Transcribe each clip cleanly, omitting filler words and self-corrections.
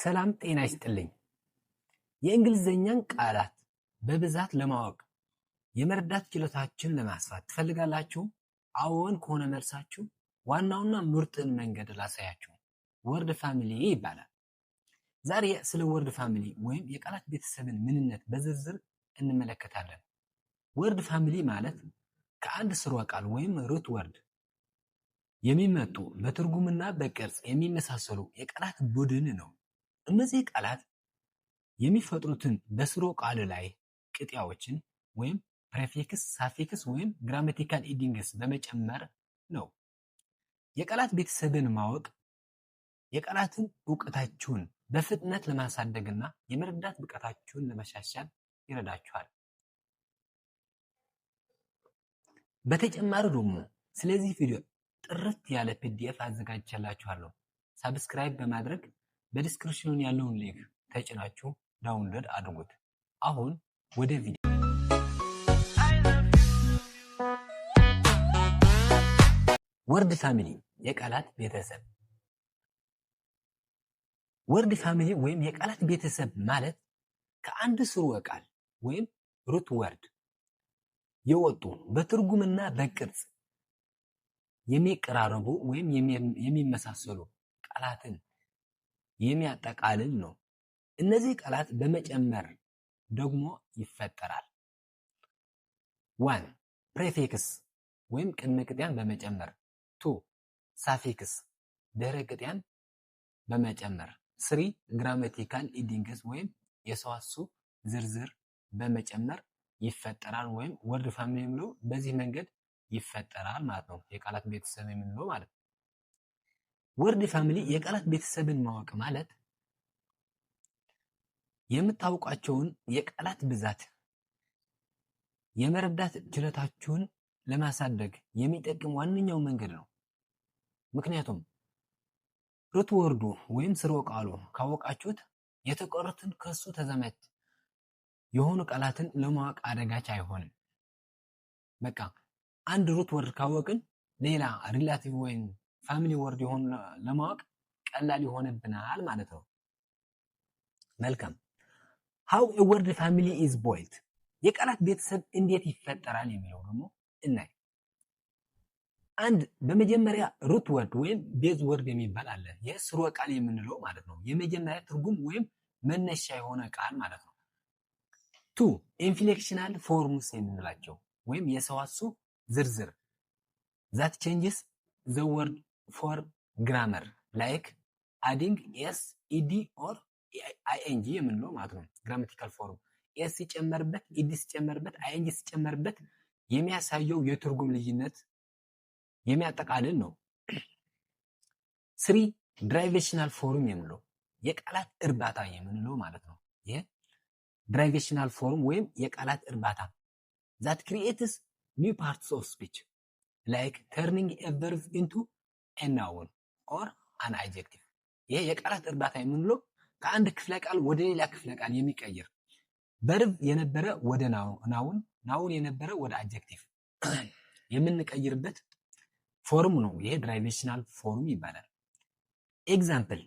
ሰላም ጤና ይስጥልኝ። የእንግሊዘኛን ቃላት በብዛት ለማወቅ የመረዳት ችሎታችሁን ለማስፋት ትፈልጋላችሁ? አዎን ከሆነ መልሳችሁ ዋናውና ምርጥን መንገድ ላሳያችሁ። ወርድ ፋሚሊ ይባላል። ዛሬ ስለ ወርድ ፋሚሊ ወይም የቃላት ቤተሰብን ምንነት በዝርዝር እንመለከታለን። ወርድ ፋሚሊ ማለት ከአንድ ስርወ ቃል ወይም ሩት ወርድ የሚመጡ በትርጉምና በቅርጽ የሚመሳሰሉ የቃላት ቡድን ነው። እነዚህ ቃላት የሚፈጥሩትን በስርወ ቃል ላይ ቅጥያዎችን ወይም ፕሬፊክስ፣ ሳፊክስ ወይም ግራማቲካል ኢንዲንግስ በመጨመር ነው። የቃላት ቤተሰብን ማወቅ የቃላትን እውቀታችሁን በፍጥነት ለማሳደግና የመረዳት ብቃታችሁን ለማሻሻል ይረዳችኋል። በተጨማሪ ደግሞ ስለዚህ ቪዲዮ ጥርት ያለ ፒዲኤፍ አዘጋጅቻላችኋለሁ። ሳብስክራይብ በማድረግ በዲስክሪፕሽኑ ያለውን ሊንክ ተጭናችሁ ዳውንሎድ አድርጉት። አሁን ወደ ቪዲዮ። ወርድ ፋሚሊ የቃላት ቤተሰብ። ወርድ ፋሚሊ ወይም የቃላት ቤተሰብ ማለት ከአንድ ስርወ ቃል ወይም ሩት ወርድ የወጡ በትርጉምና በቅርጽ የሚቀራረቡ ወይም የሚመሳሰሉ ቃላትን የሚያጠቃልል ነው። እነዚህ ቃላት በመጨመር ደግሞ ይፈጠራል። 1 ፕሬፊክስ ወይም ቅድመ ቅጥያን በመጨመር 2 ሳፊክስ ድህረ ቅጥያን በመጨመር 3 ግራማቲካል ኢንዲንግስ ወይም የሰዋስው ዝርዝር በመጨመር ይፈጠራል። ወይም ወርድ ፋሚሊ የምንለው በዚህ መንገድ ይፈጠራል ማለት ነው። የቃላት ቤተሰብ የምንለው ማለት ነው። ወርድ ፋሚሊ የቃላት ቤተሰብን ማወቅ ማለት የምታውቋቸውን የቃላት ብዛት የመረዳት ችሎታችሁን ለማሳደግ የሚጠቅም ዋነኛው መንገድ ነው። ምክንያቱም ሩት ወርዱ ወይም ስርወ ቃሉ ካወቃችሁት የተቀሩትን ከሱ ተዛማጅ የሆኑ ቃላትን ለማወቅ አዳጋች አይሆንም። በቃ አንድ ሩት ወርድ ካወቅን ሌላ ሪላቲቭ ወይም ፋሚሊ ወርድ የሆኑ ለማወቅ ቀላል ይሆንብናል ማለት ነው። መልካም። how a word family is built የቃላት ቤተሰብ እንዴት ይፈጠራል የሚለው ደግሞ እናይ። አንድ በመጀመሪያ ሩት ወርድ ወይም ቤዝ ወርድ የሚባል አለ። የስርወ ቃል የምንለው ማለት ነው። የመጀመሪያ ትርጉም ወይም መነሻ የሆነ ቃል ማለት ነው። 2 ኢንፍሌክሽናል ፎርምስ የምንላቸው ወይም የሰዋስው ዝርዝር that changes the word for grammar like adding s, ed or ing የምንለው ማለት ነው። ግራማቲካል ፎርም s ሲጨመርበት፣ ed ሲጨመርበት፣ ing ሲጨመርበት የሚያሳየው የትርጉም ልዩነት የሚያጠቃልል ነው። 3 ድራይቬሽናል ፎርም የምንለው የቃላት እርባታ የምንለው ማለት ነው። ይሄ ድራይቬሽናል ፎርም ወይም የቃላት እርባታ that creates new parts of speech like turning a verb into a noun or an adjective ይሄ የቃላት እርባታ የምንለው ከአንድ ክፍለ ቃል ወደ ሌላ ክፍለ ቃል የሚቀይር verb የነበረ ወደ ናውን፣ ናውን የነበረ ወደ adjective የምንቀይርበት ፎርም ነው። ይሄ ድራይቬሽናል ፎርም ይባላል። ኤግዛምፕል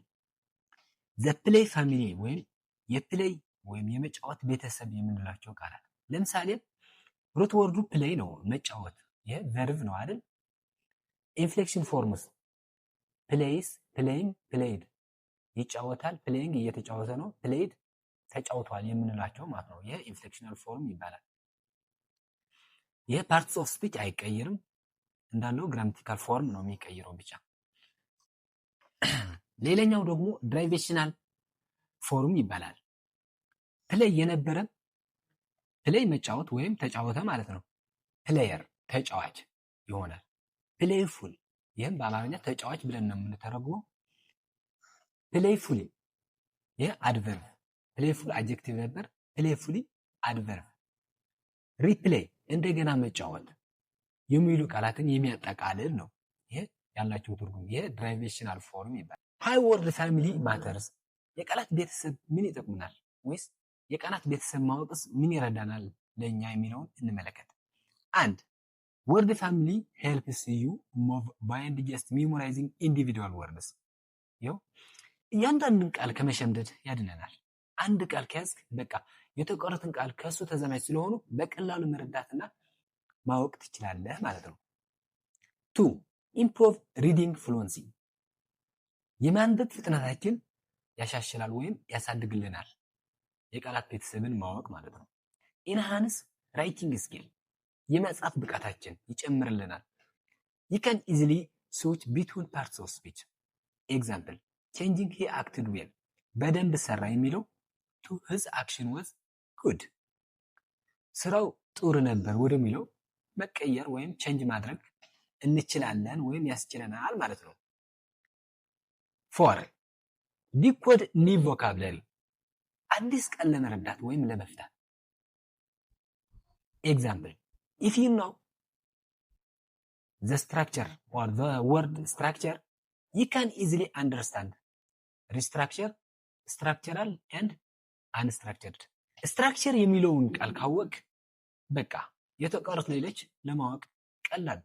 the play family ወይም የፕሌይ ወይም የመጫወት ቤተሰብ የምንላቸው ቃላት ለምሳሌ ሩት ወርዱ ፕሌይ ነው፣ መጫወት። ይሄ ቨርብ ነው አይደል? ኢንፍሌክሽን ፎርምስ ፕሌይስ፣ ፕሌይንግ፣ ፕሌይድ ይጫወታል፣ ፕሌይንግ እየተጫወተ ነው፣ ፕሌይድ ተጫውቷል የምንላቸው ማለት ነው። ይሄ ኢንፍሌክሽናል ፎርም ይባላል። ይሄ ፓርትስ ኦፍ ስፒች አይቀይርም፣ እንዳለው ግራማቲካል ፎርም ነው የሚቀይረው ብቻ። ሌላኛው ደግሞ ድራይቬሽናል ፎርም ይባላል። ፕሌይ የነበረ ፕሌይ መጫወት ወይም ተጫወተ ማለት ነው። ፕሌየር ተጫዋች ይሆናል። ፕሌይፉል ይህም በአማርኛ ተጫዋች ብለን ነው የምንተረጉመው። ፕሌይፉሊ ይህ አድቨርብ፣ ፕሌይፉል አድጀክቲቭ ነበር፣ ፕሌይፉሊ አድቨርብ። ሪፕሌይ እንደገና መጫወት የሚሉ ቃላትን የሚያጠቃልል ነው። ይሄ ያላቸው ትርጉም ይሄ ድራይቬሽናል ፎርም ይባላል። ሃይ ወርድ ፋሚሊ ማተርስ የቃላት ቤተሰብ ምን ይጠቅሙናል ወይስ የቃላት ቤተሰብ ማወቅስ ምን ይረዳናል ለኛ የሚለውን እንመለከት። 1 word family helps you move beyond just memorizing individual words. እያንዳንዱን ቃል ከመሸምደድ ያድነናል። አንድ ቃል ከያዝክ በቃ የተቀሩትን ቃል ከሱ ተዛማጅ ስለሆኑ በቀላሉ መረዳትና ማወቅ ትችላለህ ማለት ነው። 2. ኢምፕሮቭ ሪዲንግ ፍሉዌንሲ የማንበብ ፍጥነታችን ያሻሽላል ወይም ያሳድግልናል። የቃላት ቤተሰብን ማወቅ ማለት ነው። ኢንሃንስ ራይቲንግ ስኪል የመጻፍ ብቃታችን ይጨምርልናል። you can easily switch between parts of speech. example changing he acted well በደንብ ሰራ የሚለው to his action was good ስራው ጥሩ ነበር ወደሚለው መቀየር ወይም ቼንጅ ማድረግ እንችላለን ወይም ያስችለናል ማለት ነው። 4. decode new vocabulary አዲስ ቃል ለመረዳት ወይም ለመፍታት። example if you know the structure or the word structure you can easily understand restructure, structural and unstructured. structure የሚለውን ቃል ካወቅ በቃ የተቀሩት ሌሎች ለማወቅ ቀላል።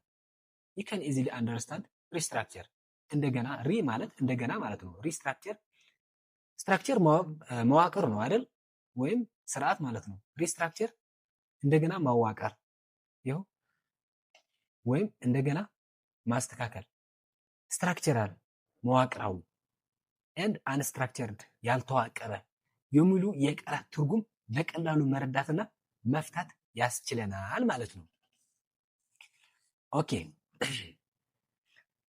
you can easily understand restructure እንደገና ማለት እንደገና ማለት ነው። restructure structure መዋቅር ነው አይደል? ወይም ስርዓት ማለት ነው። restructure እንደገና ማዋቀር ይኸው ወይም እንደገና ማስተካከል። structural መዋቅራዊ and unstructured ያልተዋቀረ የሚሉ የቃላት ትርጉም በቀላሉ መረዳትና መፍታት ያስችለናል ማለት ነው። ኦኬ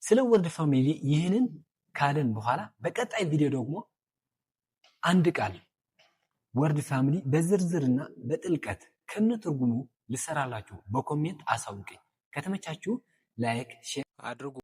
ስለ ወርድ ፋሚሊ ይህንን ካለን በኋላ በቀጣይ ቪዲዮ ደግሞ አንድ ቃል ወርድ ፋሚሊ በዝርዝርና በጥልቀት ከነትርጉሙ ልሰራላችሁ በኮሜንት አሳውቁኝ። ከተመቻችሁ ላይክ ሼር አድርጉ።